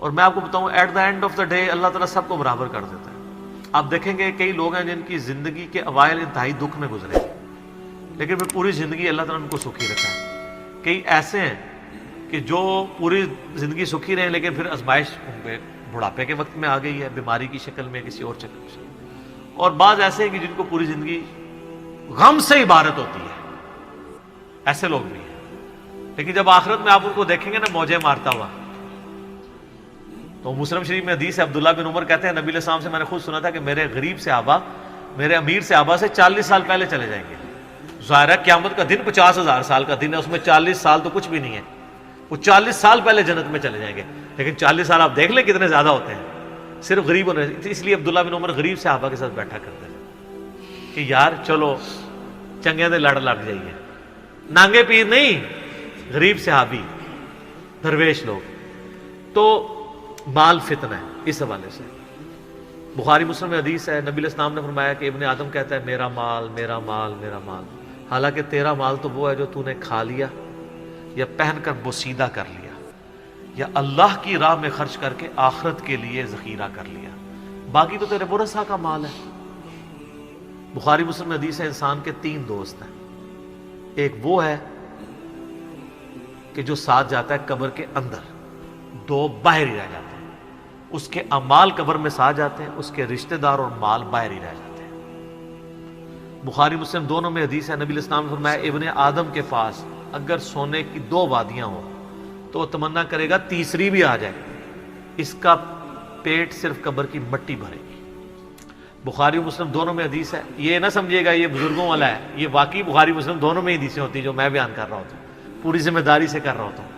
اور میں آپ کو بتاؤں at the end of the day اللہ تعالیٰ سب کو برابر کر دیتا ہے۔ آپ دیکھیں گے کئی لوگ ہیں جن کی زندگی کے اوائل انتہائی دکھ میں گزرے، لیکن پھر پوری زندگی اللہ تعالیٰ نے ان کو سکھی رکھا ہے۔ کئی ایسے ہیں کہ جو پوری زندگی سکھی رہے لیکن پھر آزمائش ان پہ بڑھاپے کے وقت میں آ گئی ہے، بیماری کی شکل میں، کسی اور شکل میں۔ اور بعض ایسے ہیں کہ جن کو پوری زندگی غم سے عبارت ہوتی ہے، ایسے لوگ بھی ہیں، لیکن جب آخرت میں آپ ان کو دیکھیں گے نا موجیں مارتا ہوا، تو مسلم شریف میں حدیث ہے، عبداللہ بن عمر کہتے ہیں نبی علیہ السلام سے میں نے خود سنا تھا کہ میرے غریب صحابہ میرے امیر صحابہ سے 40 سال پہلے چلے جائیں گے۔ ظاہر ہے قیامت کا دن 50,000 سال کا دن ہے، اس میں 40 سال تو کچھ بھی نہیں ہے، وہ 40 سال پہلے جنت میں چلے جائیں گے، لیکن 40 سال آپ دیکھ لیں کتنے زیادہ ہوتے ہیں، صرف غریب ہونے، اس لیے عبداللہ بن عمر غریب صحابہ کے ساتھ بیٹھا کرتے تھے کہ یار چلو چنگے دے لڑ لگ جائیے، نانگے پیر نہیں، غریب صحابی درویش لوگ۔ تو مال فتنہ ہے، اس حوالے سے بخاری مسلم میں حدیث ہے، نبی علیہ السلام نے فرمایا کہ ابن آدم کہتا ہے میرا مال میرا مال میرا مال، حالانکہ تیرا مال تو وہ ہے جو تو نے کھا لیا یا پہن کر بوسیدہ کر لیا یا اللہ کی راہ میں خرچ کر کے آخرت کے لیے ذخیرہ کر لیا، باقی تو تیرے ورثہ کا مال ہے۔ بخاری مسلم میں حدیث ہے انسان کے 3 دوست ہیں، ایک وہ ہے کہ جو ساتھ جاتا ہے قبر کے اندر، 2 باہر ہی رہ جاتے ہیں، اس کے اعمال قبر میں ساتھ جاتے ہیں، اس کے رشتہ دار اور مال باہر ہی رہ جاتے ہیں۔ بخاری مسلم دونوں میں حدیث ہے، نبی علیہ السلام نے فرمایا ابن آدم کے پاس اگر سونے کی 2 وادیاں ہوں تو وہ تمنا کرے گا تیسری بھی آ جائے، اس کا پیٹ صرف قبر کی مٹی بھرے گی۔ بخاری مسلم دونوں میں حدیث ہے، یہ نہ سمجھیے گا یہ بزرگوں والا ہے، یہ واقعی بخاری مسلم دونوں میں حدیثیں ہوتی ہیں جو میں بیان کر رہا ہوتا ہوں، پوری ذمہ داری سے کر رہا ہوتا ہوں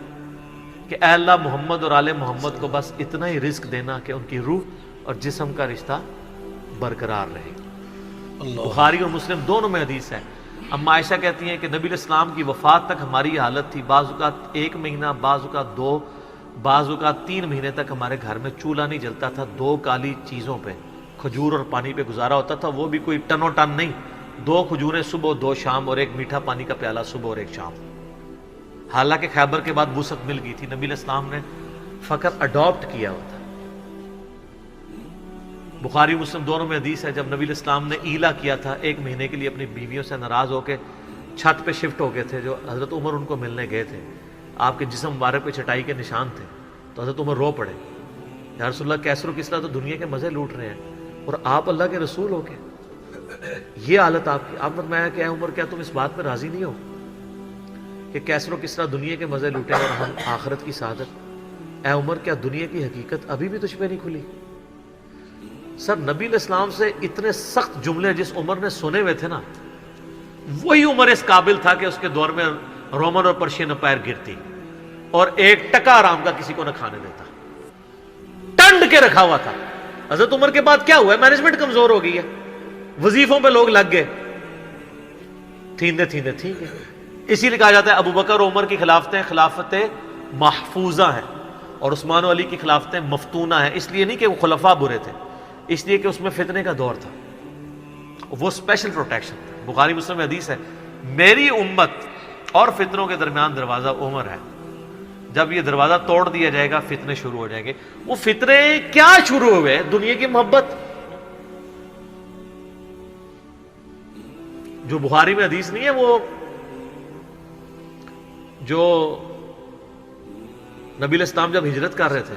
کہ اے اللہ محمد اور آل محمد کو بس اتنا ہی رزق دینا کہ ان کی روح اور جسم کا رشتہ برقرار رہے۔ بخاری اور مسلم دونوں میں حدیث ہے، اما عائشہ کہتی ہیں کہ نبی علیہ السلام کی وفات تک ہماری یہ حالت تھی، بعض اوقات 1 مہینہ، بعض اوقات 2، بعض اوقات 3 مہینے تک ہمارے گھر میں چولہا نہیں جلتا تھا، 2 کالی چیزوں پہ، کھجور اور پانی پہ گزارا ہوتا تھا، وہ بھی کوئی ٹن و ٹن نہیں، 2 کھجوریں صبح 2 شام اور 1 میٹھا پانی کا پیالہ صبح اور 1 شام۔ حالانکہ خیبر کے بعد وسعت مل گئی تھی، نبی علیہ السلام نے فقط اڈاپٹ کیا ہوتا۔ بخاری مسلم دونوں میں حدیث ہے، جب نبی علیہ السلام نے ایلا کیا تھا 1 مہینے کے لیے اپنی بیویوں سے ناراض ہو کے چھت پہ شفٹ ہو گئے تھے، جو حضرت عمر ان کو ملنے گئے تھے، آپ کے جسم مبارک پہ چٹائی کے نشان تھے، تو حضرت عمر رو پڑے، یا رسول اللہ کیسر و کسریٰ تو دنیا کے مزے لوٹ رہے ہیں اور آپ اللہ کے رسول ہو کے یہ حالت آپ کی۔ آپ نے فرمایا کہ اے عمر کیا تم اس بات پہ راضی نہیں ہو کہ کیسر و کسریٰ دنیا کے مزے لوٹے اور ہم آخرت کی سعادت؟ اے عمر کیا دنیا کی حقیقت ابھی بھی تجھ پہ نہیں کھلی؟ سر نبی علیہ السلام سے اتنے سخت جملے جس عمر نے سنے ہوئے تھے نا، وہی عمر اس قابل تھا کہ اس کے دور میں رومن اور پرشین امپائر گرتی اور 1 ٹکا آرام کا کسی کو نہ کھانے دیتا، ٹنڈ کے رکھا ہوا تھا۔ حضرت عمر کے بعد کیا ہوا ہے؟ مینجمنٹ کمزور ہو گئی ہے، وظیفوں پہ لوگ لگ گئے، تھیندے ٹھیک ہے۔ اسی لیے کہا جاتا ہے ابو بکر اور عمر کی خلافتیں خلافتیں محفوظہ ہیں اور عثمان و علی کی خلافتیں مفتونہ ہیں، اس لیے نہیں کہ وہ خلفاء برے تھے، اس لیے کہ اس میں فتنے کا دور تھا، وہ اسپیشل پروٹیکشن تھا۔ بخاری مسلم میں حدیث ہے میری امت اور فتنوں کے درمیان دروازہ عمر ہے، جب یہ دروازہ توڑ دیا جائے گا فتنے شروع ہو جائیں گے۔ وہ فتنے کیا شروع ہوئے؟ دنیا کی محبت، جو بخاری میں حدیث نہیں ہے، وہ جو نبی علیہ السلام جب ہجرت کر رہے تھے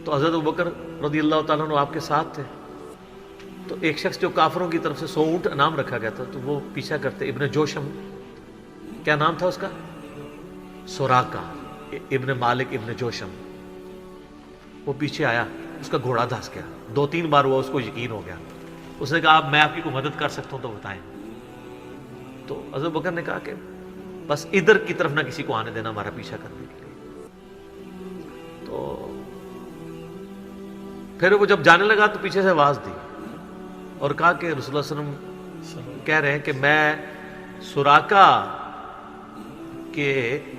تو حضرت ابوبکر رضی اللہ تعالیٰ عنہ آپ کے ساتھ تھے، تو ایک شخص جو کافروں کی طرف سے 100 اونٹ انعام رکھا گیا تھا، تو وہ پیچھا کرتے، ابن جوشم، کیا نام تھا اس کا؟ سوراقہ ابن مالک ابن جوشم، وہ پیچھے آیا، اس کا گھوڑا دھس گیا، 2-3 بار وہ اس کو یقین ہو گیا، اس نے کہا میں آپ کی کوئی مدد کر سکتا ہوں تو بتائیں۔ تو حضرت بکر نے کہا کہ بس ادھر کی طرف نہ کسی کو آنے دینا ہمارا پیچھا کرنے کے لیے۔ تو پھر وہ جب جانے لگا تو پیچھے سے آواز دی اور کہا کہ رسول اللہ صلی اللہ علیہ وسلم کہہ رہے ہیں کہ میں سوراقہ کے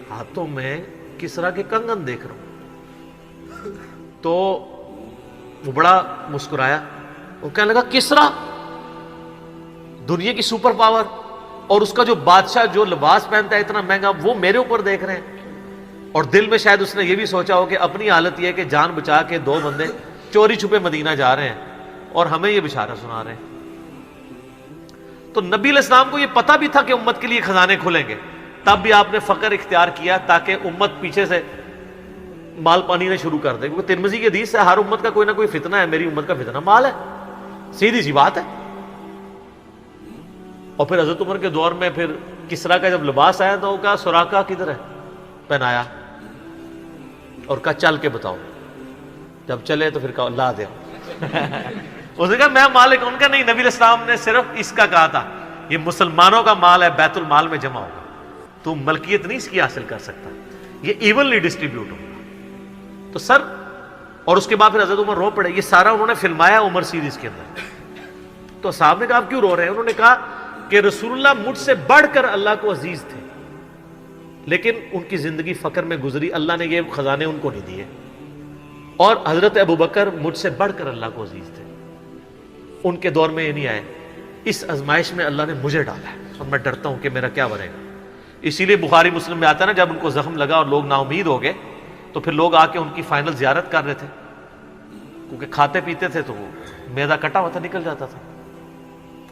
ہاتھوں میں کسریٰ کے کنگن دیکھ رہا ہوں۔ تو وہ بڑا مسکرایا، وہ کہنے لگا کسریٰ دنیا کی سپر پاور اور اس کا جو بادشاہ جو لباس پہنتا ہے اتنا مہنگا، وہ میرے اوپر دیکھ رہے ہیں۔ اور دل میں شاید اس نے یہ بھی سوچا ہو کہ اپنی حالت یہ ہے کہ جان بچا کے 2 بندے چوری چھپے مدینہ جا رہے ہیں اور ہمیں یہ بشارت سنا رہے ہیں. تو نبی علیہ السلام کو یہ پتہ بھی تھا کہ امت کے لیے خزانے کھلیں گے, تب بھی آپ نے فقر اختیار کیا تاکہ امت پیچھے سے مال پانی نے شروع کر دے, کیونکہ ترمذی کی حدیث ہے ہر امت کا کوئی نہ کوئی فتنہ ہے, میری امت کا فتنہ مال ہے, سیدھی سی بات ہے. اور پھر حضرت عمر کے دور میں پھر کسرا کا جب لباس آیا تو وہ کہا سراقہ کدھر ہے, پہنایا اور کہا چل کے بتاؤ, جب چلے تو پھر کہا لا دے. اس نے کہا میں مالک, ان کا نہیں, نبی علیہ السلام نے صرف اس کا کہا تھا یہ مسلمانوں کا مال ہے, بیت المال میں جمع ہوگا, تو ملکیت نہیں اس کی حاصل کر سکتا, یہ ایونلی ڈسٹریبیوٹ ہوگا. تو سر, اور اس کے بعد پھر حضرت عمر رو پڑے, یہ سارا انہوں نے فلمایا عمر سیریز کے اندر. تو صاحب نے کہا آپ کیوں رو رہے ہیں؟ انہوں نے کہا کہ رسول اللہ مجھ سے بڑھ کر اللہ کو عزیز تھے, لیکن ان کی زندگی فقر میں گزری, اللہ نے یہ خزانے ان کو نہیں دیے. اور حضرت ابوبکر مجھ سے بڑھ کر اللہ کو عزیز تھے, ان کے دور میں یہ نہیں آئے. اس آزمائش میں اللہ نے مجھے ڈالا ہے اور میں ڈرتا ہوں کہ میرا کیا بنے گا. اسی لیے بخاری مسلم میں آتا ہے نا, جب ان کو زخم لگا اور لوگ نا امید ہو گئے تو پھر لوگ آ کے ان کی فائنل زیارت کر رہے تھے, کیونکہ کھاتے پیتے تھے تو وہ میدا کٹا ہوا تھا, نکل جاتا تھا.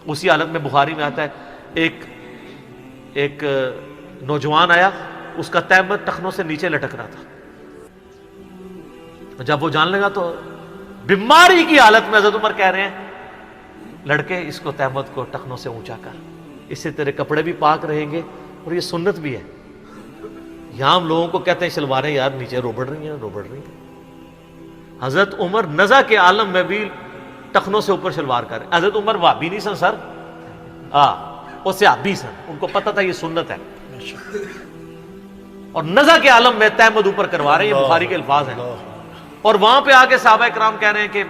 اسی حالت میں بخاری میں آتا ہے ایک نوجوان آیا, اس کا تہمت ٹخنوں سے نیچے لٹک رہا تھا. جب وہ جان لگا تو بیماری کی حالت میں حضرت عمر کہہ رہے ہیں لڑکے اس کو تہمت کو ٹخنوں سے اونچا کر, اس سے تیرے کپڑے بھی پاک رہیں گے اور یہ سنت بھی ہے. یہاں ہم لوگوں کو کہتے ہیں شلواریں یار نیچے روبڑ رہی ہیں. حضرت عمر نزا کے عالم میں بھی ٹخنوں سے اوپر شلوار کر رہے. حضرت عمر وہابی نہیں سن سر, وہ صحابی سن, ان کو پتہ تھا یہ سنت ہے, اور نزا کے عالم میں تہمت اوپر کروا رہے ہیں. یہ بخاری کے الفاظ ہیں. اور وہاں پہ آگے صحابہ کرام کہہ رہے ہیں کہ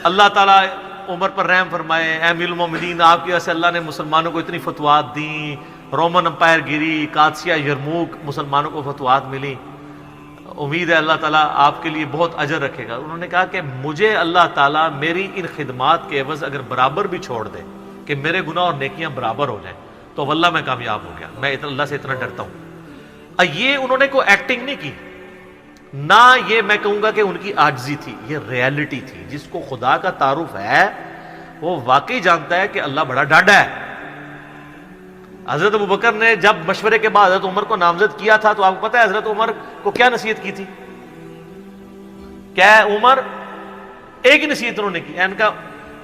اللہ تعالیٰ عمر پر رحم فرمائے, اے امیر المومنین آپ کی وجہ سے اللہ نے مسلمانوں کو اتنی فتوحات دیں, رومن امپائر گری, قادسیہ یرموک مسلمانوں کو فتوحات ملی, امید ہے اللہ تعالیٰ آپ کے لیے بہت اجر رکھے گا. انہوں نے کہا کہ مجھے اللہ تعالیٰ میری ان خدمات کے عوض اگر برابر بھی چھوڑ دے کہ میرے گناہ اور نیکیاں برابر ہو جائیں تو واللہ میں کامیاب ہو گیا, میں اللہ سے اتنا ڈرتا ہوں. یہ انہوں نے کوئی ایکٹنگ نہیں کی, نہ یہ میں کہوں گا کہ ان کی عاجزی تھی, یہ ریالٹی تھی. جس کو خدا کا تعارف ہے وہ واقعی جانتا ہے کہ اللہ بڑا ڈاڈا ہے. حضرت ابوبکر نے جب مشورے کے بعد حضرت عمر کو نامزد کیا تھا تو آپ کو پتہ ہے حضرت عمر کو کیا نصیحت کی تھی؟ کیا ہے عمر, ایک ہی نصیحت انہوں نے کی, ان کا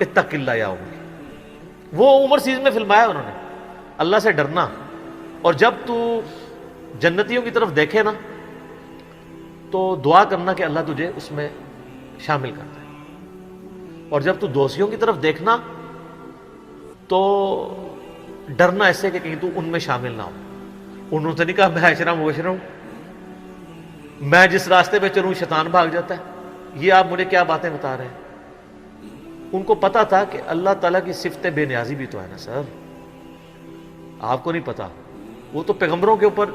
اتق اللہ یا عمر. وہ عمر سیریز میں فلمایا انہوں نے, اللہ سے ڈرنا. اور جب تو جنتیوں کی طرف دیکھے نا تو دعا کرنا کہ اللہ تجھے اس میں شامل کرتا ہے, اور جب تو دوستیوں کی طرف دیکھنا تو ڈرنا ایسے کہ کہیں تو ان میں شامل نہ ہو. انہوں نے نہیں کہا میں اشرا مبشرا ہوں, میں جس راستے پہ چلوں شیطان بھاگ جاتا ہے, یہ آپ مجھے کیا باتیں بتا رہے ہیں. ان کو پتا تھا کہ اللہ تعالیٰ کی صفت بے نیازی بھی تو ہے نا سر, آپ کو نہیں پتا, وہ تو پیغمبروں کے اوپر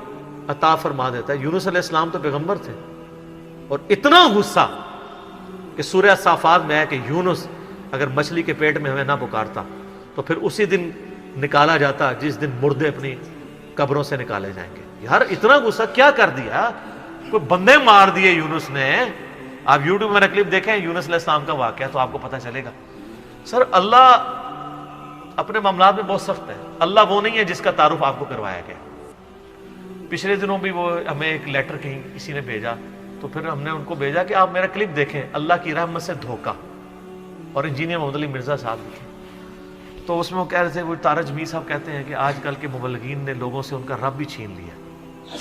عطا فرما دیتا ہے. یونس علیہ السلام تو پیغمبر تھے, اور اتنا غصہ کہ سورہ صافات میں ہے کہ یونس اگر مچھلی کے پیٹ میں ہمیں نہ پکارتا تو پھر اسی دن نکالا جاتا جس دن مردے اپنی قبروں سے نکالے جائیں گے. یار اتنا غصہ کیا کر دیا, کوئی بندے مار دیے یونس نے. آپ یوٹیوب میں کلپ دیکھیں یونس علیہ السلام کا واقعہ تو آپ کو پتہ چلے گا. سر اللہ اپنے معاملات میں بہت سخت ہے. اللہ وہ نہیں ہے جس کا تعارف آپ کو کروایا گیا. پچھلے دنوں بھی وہ ہمیں ایک لیٹر کہیں کسی نے بھیجا تو پھر ہم نے ان کو بھیجا کہ آپ میرا کلپ دیکھیں, اللہ کی رحمت سے دھوکہ, اور انجینئر محمد علی مرزا صاحب لکھے. تو اس میں وہ کہہ رہے تھے, وہ تارج میر صاحب کہتے ہیں کہ آج کل کے مبلغین نے لوگوں سے ان کا رب بھی چھین لیا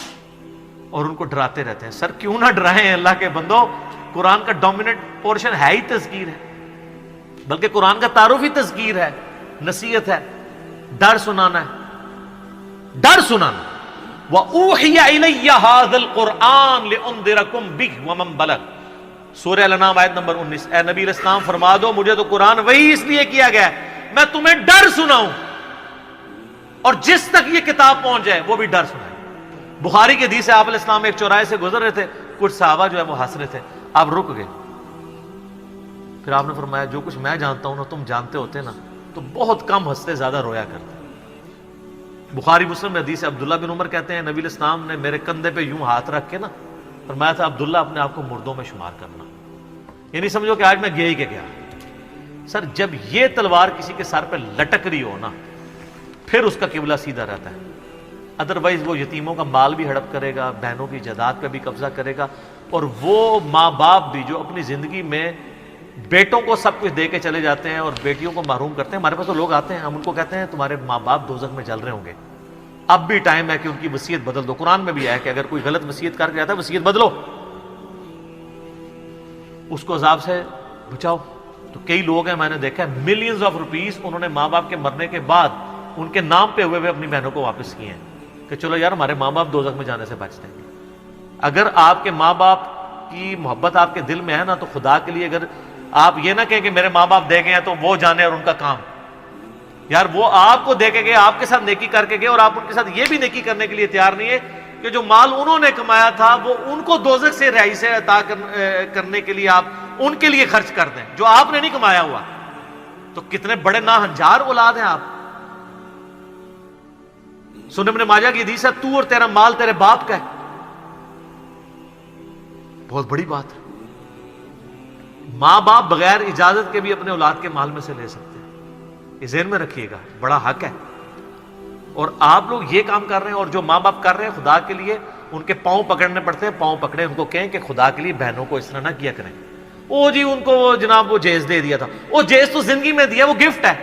اور ان کو ڈراتے رہتے ہیں. سر کیوں نہ ڈرائیں اللہ کے بندو, قرآن کا ڈومیننٹ پورشن ہے ہی تذکیر ہے, بلکہ قرآن کا تعارف ہی تذکیر ہے, نصیحت ہے, ڈر سنانا ہے, ڈر سنانا. وَأُوحِيَ إِلَيَّ هَذَا الْقُرْآنُ لِأُنذِرَكُمْ بِهِ وَمَنْ بَلَغَ, سورہ الانعام آیت نمبر 19. اے نبی علیہ السلام فرما دو مجھے تو قرآن وہی اس لیے کیا گیا ہے میں تمہیں ڈر سناؤں, اور جس تک یہ کتاب پہنچ جائے وہ بھی ڈر سنائے. بخاری کے حدیث ہے آپ علیہ السلام ایک چوراہے سے گزر رہے تھے, کچھ صحابہ جو ہے وہ ہنس رہے تھے, آپ رک گئے. پھر آپ نے فرمایا جو کچھ میں جانتا ہوں نا تم جانتے ہوتے نا تو بہت کم ہنستے زیادہ رویا کرتے. بخاری مسلم میں حدیث ہے، عبداللہ بن عمر کہتے ہیں نبی علیہ السلام نے میرے کندھے پہ یوں ہاتھ رکھ کے نا فرمایا تھا عبداللہ اپنے آپ کو مردوں میں شمار کرنا، یعنی سمجھو کہ آج میں گیا ہی کہ گیا۔ سر جب یہ تلوار کسی کے سر پہ لٹک رہی ہو نا پھر اس کا قبلہ سیدھا رہتا ہے، ادروائز وہ یتیموں کا مال بھی ہڑپ کرے گا، بہنوں کی جائیداد پہ بھی قبضہ کرے گا، اور وہ ماں باپ بھی جو اپنی زندگی میں بیٹوں کو سب کچھ دے کے چلے جاتے ہیں اور بیٹیوں کو محروم کرتے ہیں۔ ہمارے پاس تو لوگ آتے ہیں، ہم ان کو کہتے ہیں تمہارے ماں باپ دوزخ میں جل رہے ہوں گے، اب بھی ٹائم ہے کہ ان کی وصیت بدل دو۔ قرآن میں بھی ہے کہ اگر کوئی غلط وصیت کر کے جاتا ہے وصیت بدلو، اس کو عذاب سے بچاؤ۔ تو کئی لوگ ہیں میں نے دیکھا ہے ملینز آف روپیز انہوں نے ماں باپ کے مرنے کے بعد ان کے نام پہ ہوئے اپنی بہنوں کو واپس کیے ہیں کہ چلو یار ہمارے ماں باپ دوزخ میں جانے سے بچ جائیں گے۔ اگر آپ کے ماں باپ کی محبت آپ کے دل میں ہے نا تو خدا کے لیے اگر آپ یہ نہ کہیں کہ میرے ماں باپ دے گئے ہیں تو وہ جانے اور ان کا کام، یار وہ آپ کو دے کے گئے، آپ کے ساتھ نیکی کر کے گئے، اور آپ ان کے ساتھ یہ بھی نیکی کرنے کے لیے تیار نہیں ہے کہ جو مال انہوں نے کمایا تھا وہ ان کو دوزخ سے رہائی سے عطا کرنے کے لیے آپ ان کے لیے خرچ کر دیں جو آپ نے نہیں کمایا ہوا۔ تو کتنے بڑے ناہنجار اولاد ہیں آپ۔ سنن ابن ماجہ کی حدیث ہے تو اور تیرا مال تیرے باپ کا ہے، بہت بڑی بات ہے۔ ماں باپ بغیر اجازت کے بھی اپنے اولاد کے مال میں سے لے سکتے ہیں، یہ ذہن میں رکھیے گا، بڑا حق ہے۔ اور آپ لوگ یہ کام کر رہے ہیں، اور جو ماں باپ کر رہے ہیں خدا کے لیے ان کے پاؤں پکڑنے پڑتے ہیں، پاؤں پکڑے، ان کو کہیں کہ خدا کے لیے بہنوں کو اس طرح نہ کیا کریں۔ او جی ان کو جناب وہ جیز دے دیا تھا، وہ جیز تو زندگی میں دیا، وہ گفٹ ہے۔